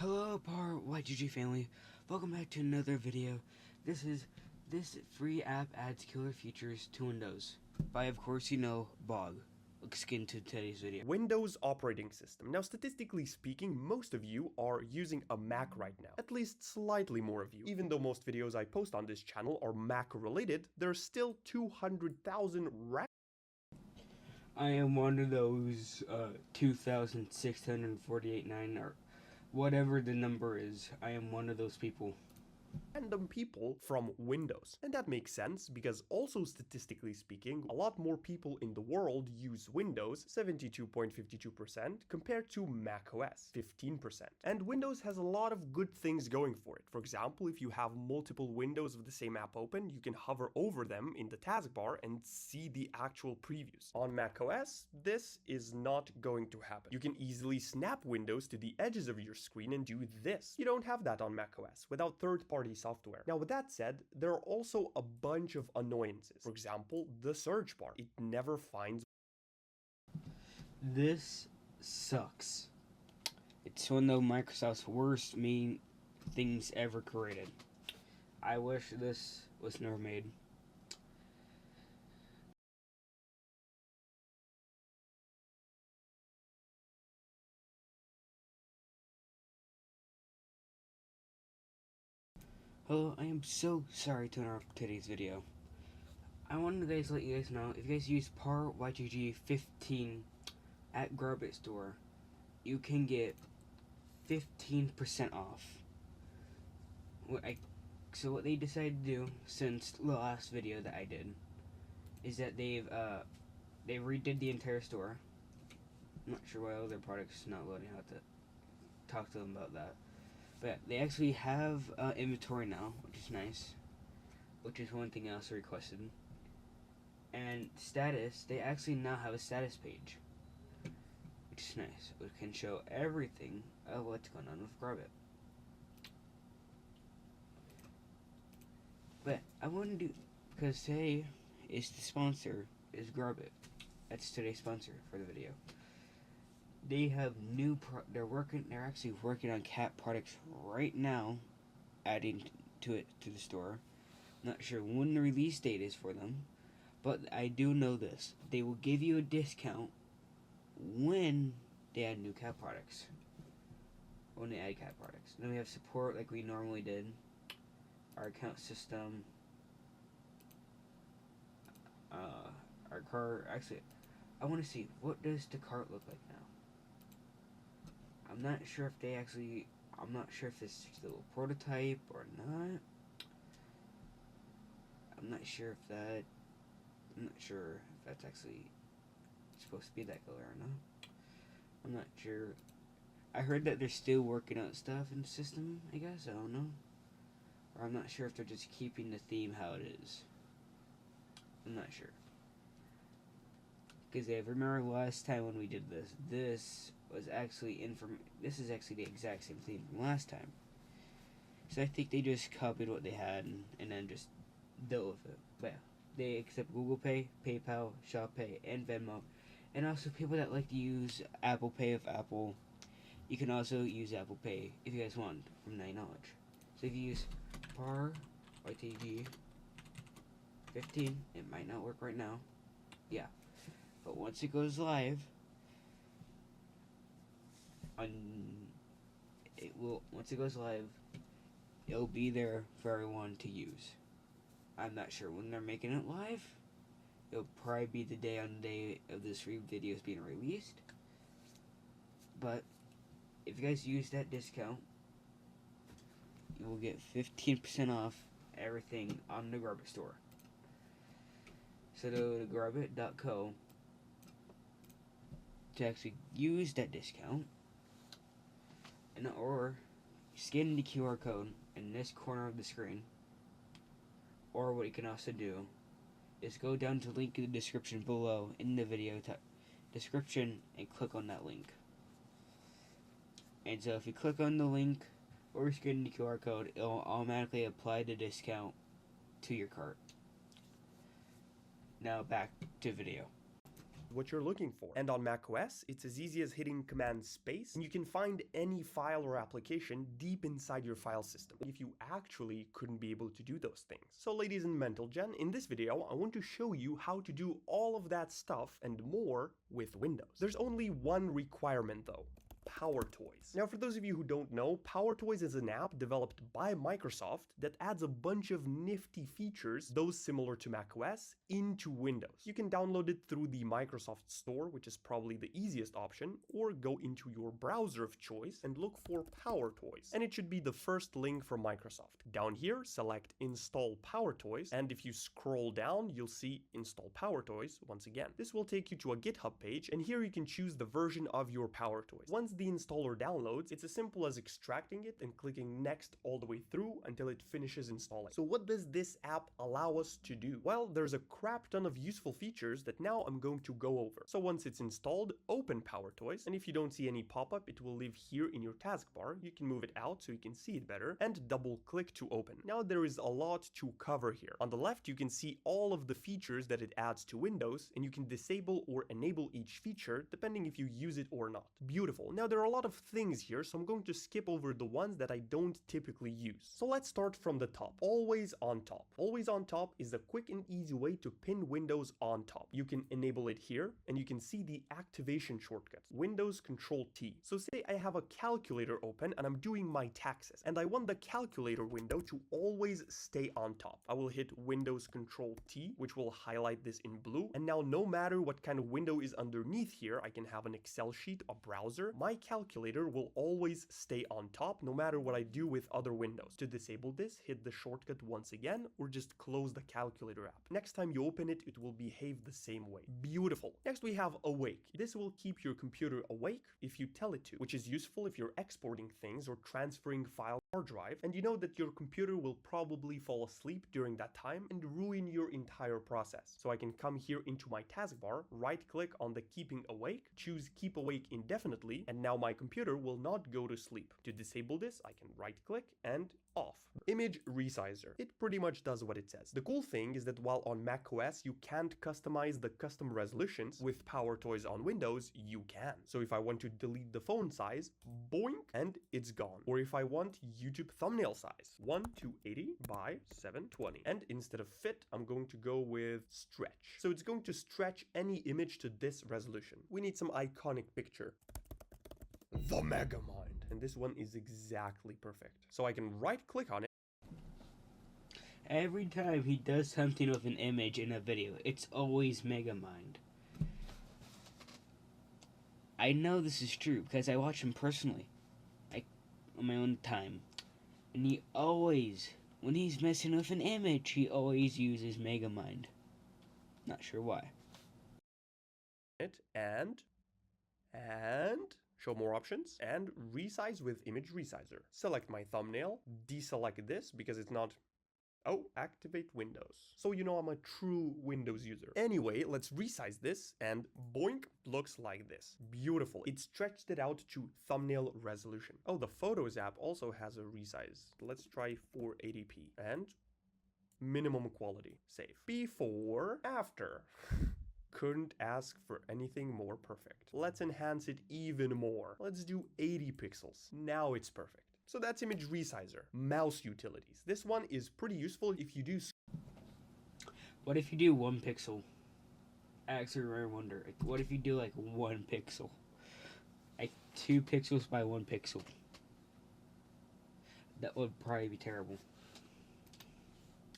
Hello, PowerToys family. Welcome back to another video. This free app adds killer features to Windows by, of course, Bog. Let's get into today's video. Windows operating system. Now, statistically speaking, most of you are using a Mac right now. At least slightly more of you. Even though most videos I post on this channel are Mac related, there's still 200,000 I am one of those 2,648.9 or whatever the number is. I am one of those people. random people from Windows. And that makes sense because also statistically speaking, a lot more people in the world use Windows, 72.52%, compared to macOS, 15%. And Windows has a lot of good things going for it. For example, if you have multiple windows of the same app open, you can hover over them in the taskbar and see the actual previews. On macOS, this is not going to happen. You can easily snap windows to the edges of your screen and do this. You don't have that on macOS without third-party software. Now, with that said, there are also a bunch of annoyances. For example, the search bar. It never finds. This sucks. It's one of Microsoft's worst mean things ever created. I wish this was never made. Hello, I am so sorry to interrupt today's video. I wanted to let you guys know, if you guys use PARSQUAD 15 at Garbage Store, you can get 15% off. So what they decided to do since the last video that I did is that they redid the entire store. I'm not sure why other products not loading. I have to talk to them about that. But they actually have inventory now, which is nice. Which is one thing else I requested. And status, they actually now have a status page, which is nice. It can show everything of what's going on with Garbit. But I want to do, because today is the sponsor, is Garbit. That's today's sponsor for the video. They have they're actually working on cat products right now, adding to the store. Not sure when the release date is for them, but I do know this. They will give you a discount when they add new cat products. When they add cat products. Then we have support like we normally did. Our account system. Our car, actually, I want to see, what does the cart look like now? I'm not sure if this is still a prototype or not. I'm not sure if that's actually supposed to be that color or not. I'm not sure. I heard that they're still working out stuff in the system, I guess. I don't know. Or I'm not sure if they're just keeping the theme how it is. I'm not sure. Because I remember last time when we did this, this is actually the exact same theme from last time. So I think they just copied what they had and then just dealt with it. But yeah, they accept Google Pay, PayPal, Shop Pay, and Venmo. And also people that like to use Apple Pay of Apple, you can also use Apple Pay if you guys want from my knowledge. So if you use PARSQUAD 15, it might not work right now. Yeah. But once it goes live, it'll be there for everyone to use. I'm not sure when they're making it live. It'll probably be the day of this video is being released. But if you guys use that discount, you will get 15% off everything on the Garbit store. So go to garbit.co to actually use that discount, or scan the QR code in this corner of the screen. Or what you can also do is go down to the link in the description below in the video description and click on that link. And so if you click on the link or scan the QR code, it'll automatically apply the discount to your cart. Now back to video. what you're looking for. And on macOS, it's as easy as hitting Command Space, and you can find any file or application deep inside your file system, if you actually couldn't be able to do those things. So ladies and Mental Gen, in this video, I want to show you how to do all of that stuff and more with Windows. There's only one requirement though. PowerToys. Now, for those of you who don't know, PowerToys is an app developed by Microsoft that adds a bunch of nifty features, those similar to macOS, into Windows. You can download it through the Microsoft Store, which is probably the easiest option, or go into your browser of choice and look for PowerToys. And it should be the first link from Microsoft. Down here, select Install PowerToys, and if you scroll down, you'll see Install PowerToys once again. This will take you to a GitHub page, and here you can choose the version of your PowerToys. Once the installer downloads, it's as simple as extracting it and clicking next all the way through until it finishes installing. So what does this app allow us to do? Well, there's a crap ton of useful features that now I'm going to go over. So once it's installed, open PowerToys, and if you don't see any pop-up, it will live here in your taskbar. You can move it out so you can see it better, and double click to open. Now there is a lot to cover here. On the left, you can see all of the features that it adds to Windows, and you can disable or enable each feature depending if you use it or not. Beautiful. Now there are a lot of things here, so I'm going to skip over the ones that I don't typically use. So let's start from the top. Always on top. Always on top is a quick and easy way to pin Windows on top. You can enable it here, and you can see the activation shortcuts. Windows Control T. So say I have a calculator open and I'm doing my taxes, and I want the calculator window to always stay on top. I will hit Windows Control T, which will highlight this in blue, and now no matter what kind of window is underneath here, I can have an Excel sheet, a browser, my calculator will always stay on top no matter what I do with other windows. To disable this, hit the shortcut once again, or just close the calculator app. Next time you open it, it will behave the same way. Beautiful. Next we have awake. This will keep your computer awake if you tell it to, which is useful if you're exporting things or transferring files to hard drive, and you know that your computer will probably fall asleep during that time and ruin your entire process. So I can come here into my taskbar, right click on the keeping awake, choose keep awake indefinitely, and now my computer will not go to sleep. To disable this, I can right click and off. Image resizer. It pretty much does what it says. The cool thing is that while on macOS you can't customize the custom resolutions, with PowerToys on Windows you can. So if I want to delete the phone size, boink, and it's gone. Or if I want YouTube thumbnail size, 1280 by 720. And instead of fit, I'm going to go with stretch. So it's going to stretch any image to this resolution. We need some iconic picture. The Megamind. And this one is exactly perfect. So I can right click on it. Every time he does something with an image in a video, it's always Megamind. I know this is true because I watch him personally, on my own time. And he always, when he's messing with an image, he always uses Megamind. Not sure why. And show more options, and resize with image resizer. Select my thumbnail, deselect this because it's not... Oh, activate Windows. So you know I'm a true Windows user. Anyway, let's resize this, and boink, looks like this. Beautiful. It stretched it out to thumbnail resolution. Oh, the Photos app also has a resize. Let's try 480p, and minimum quality. Save. Before, after. Couldn't ask for anything more perfect. Let's enhance it even more. Let's do 80 pixels. Now it's perfect. So that's image resizer. Mouse utilities. This one is pretty useful if you do... What if you do 1 pixel? Actually, I wonder, what if you do like 1 pixel? Like 2 pixels by 1 pixel. That would probably be terrible.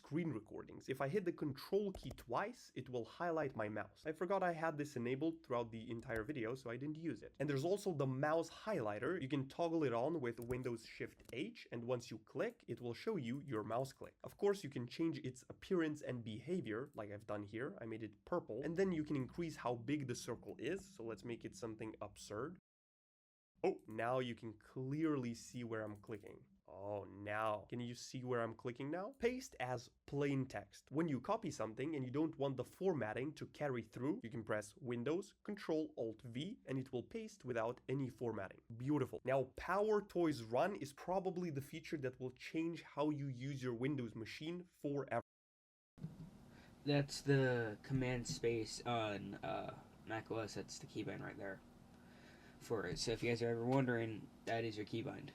Screen recordings. If I hit the control key twice, it will highlight my mouse. I forgot I had this enabled throughout the entire video, so I didn't use it. And there's also the mouse highlighter. You can toggle it on with Windows Shift H, and once you click, it will show you your mouse click. Of course, you can change its appearance and behavior, like I've done here. I made it purple, and then you can increase how big the circle is. So let's make it something absurd. Oh, now you can clearly see where I'm clicking. Oh, now, can you see where I'm clicking now? Paste as plain text. When you copy something and you don't want the formatting to carry through, you can press Windows, Control, Alt V, and it will paste without any formatting. Beautiful. Now, PowerToys Run is probably the feature that will change how you use your Windows machine forever. That's the command space on Mac OS, that's the keybind right there for it. So if you guys are ever wondering, that is your keybind.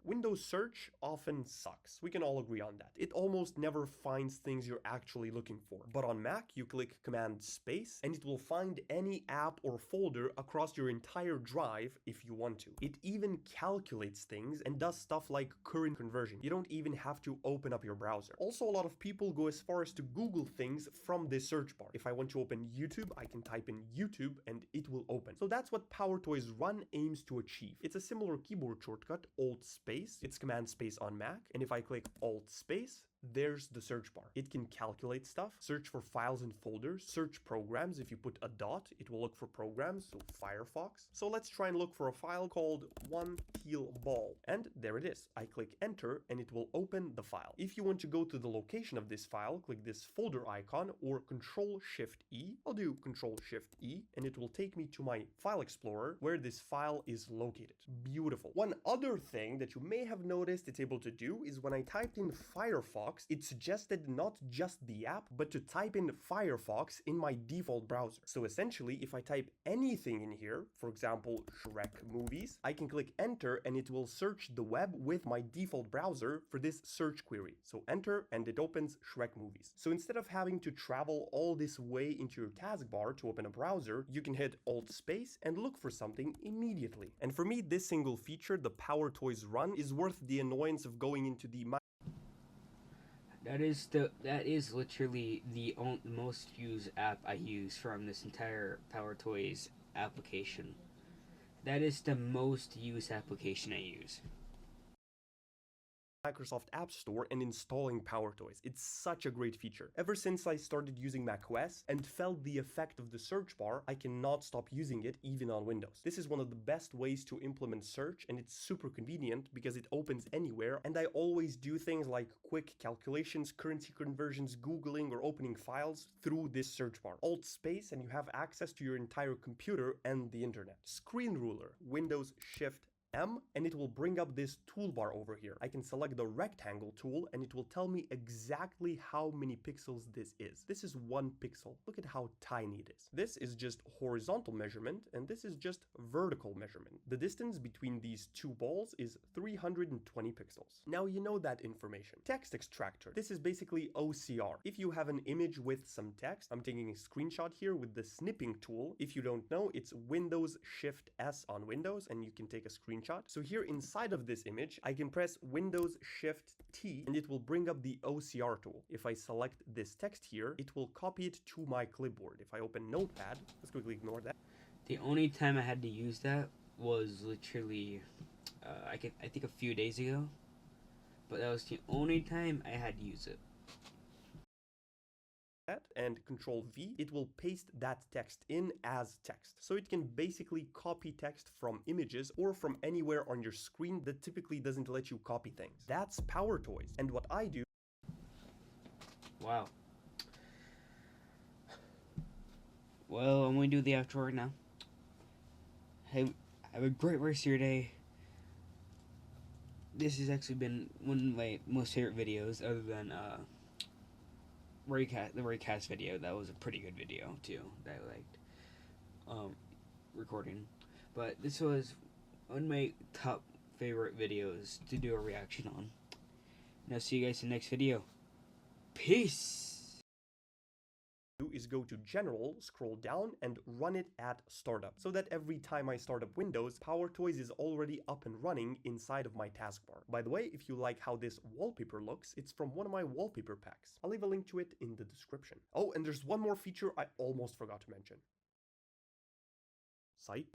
Windows search often sucks. We can all agree on that. It almost never finds things you're actually looking for. But on Mac, you click Command Space and it will find any app or folder across your entire drive if you want to. It even calculates things and does stuff like current conversion. You don't even have to open up your browser. Also, a lot of people go as far as to Google things from this search bar. If I want to open YouTube, I can type in YouTube and it will open. So that's what PowerToys Run aims to achieve. It's a similar keyboard shortcut, Alt Space. It's Command Space on Mac, and if I click Alt Space, there's the search bar. It can calculate stuff, search for files and folders, search programs. If you put a dot, it will look for programs, so Firefox. So let's try and look for a file called One Teal Ball. And there it is. I click enter and it will open the file. If you want to go to the location of this file, click this folder icon or Control-Shift-E. I'll do Control-Shift-E and it will take me to my file explorer where this file is located. Beautiful. One other thing that you may have noticed it's able to do is when I typed in Firefox, it suggested not just the app, but to type in Firefox in my default browser. So essentially, if I type anything in here, for example, Shrek Movies, I can click enter and it will search the web with my default browser for this search query. So enter and it opens Shrek Movies. So instead of having to travel all this way into your taskbar to open a browser, you can hit Alt Space and look for something immediately. And for me, this single feature, the PowerToys Run, is worth the annoyance of going into the That is literally the most used app I use from this entire PowerToys application. That is the most used application I use. Microsoft App Store and installing PowerToys. It's such a great feature. Ever since I started using macOS and felt the effect of the search bar, I cannot stop using it even on Windows. This is one of the best ways to implement search and it's super convenient because it opens anywhere and I always do things like quick calculations, currency conversions, Googling or opening files through this search bar. Alt Space and you have access to your entire computer and the internet. Screen ruler, Windows Shift M, and it will bring up this toolbar over here. I can select the rectangle tool and it will tell me exactly how many pixels this is. This is 1 pixel. Look at how tiny it is. This is just horizontal measurement and this is just vertical measurement. The distance between these two balls is 320 pixels. Now you know that information. Text extractor. This is basically OCR. If you have an image with some text, I'm taking a screenshot here with the snipping tool. If you don't know, it's Windows Shift S on Windows and you can take a screenshot. So here inside of this image, I can press Windows Shift T and it will bring up the OCR tool. If I select this text here, it will copy it to my clipboard. If I open Notepad, let's quickly ignore that. The only time I had to use that was literally, I think a few days ago, but that was the only time I had to use it. And Control V, it will paste that text in as text. So it can basically copy text from images or from anywhere on your screen that typically doesn't let you copy things. That's PowerToys. And what I do... Wow. Well, I'm going to do the after work now. Hey, have a great rest of your day. This has actually been one of my most favorite videos other than, the Raycast video. That was a pretty good video too that I liked recording, but this was one of my top favorite videos to do a reaction on. And I'll see you guys in the next video. Peace. Is go to General, scroll down and run it at startup so that every time I start up Windows, PowerToys is already up and running inside of my taskbar. By the way, if you like how this wallpaper looks, it's from one of my wallpaper packs. I'll leave a link to it in the description. Oh, and there's one more feature I almost forgot to mention. Psych.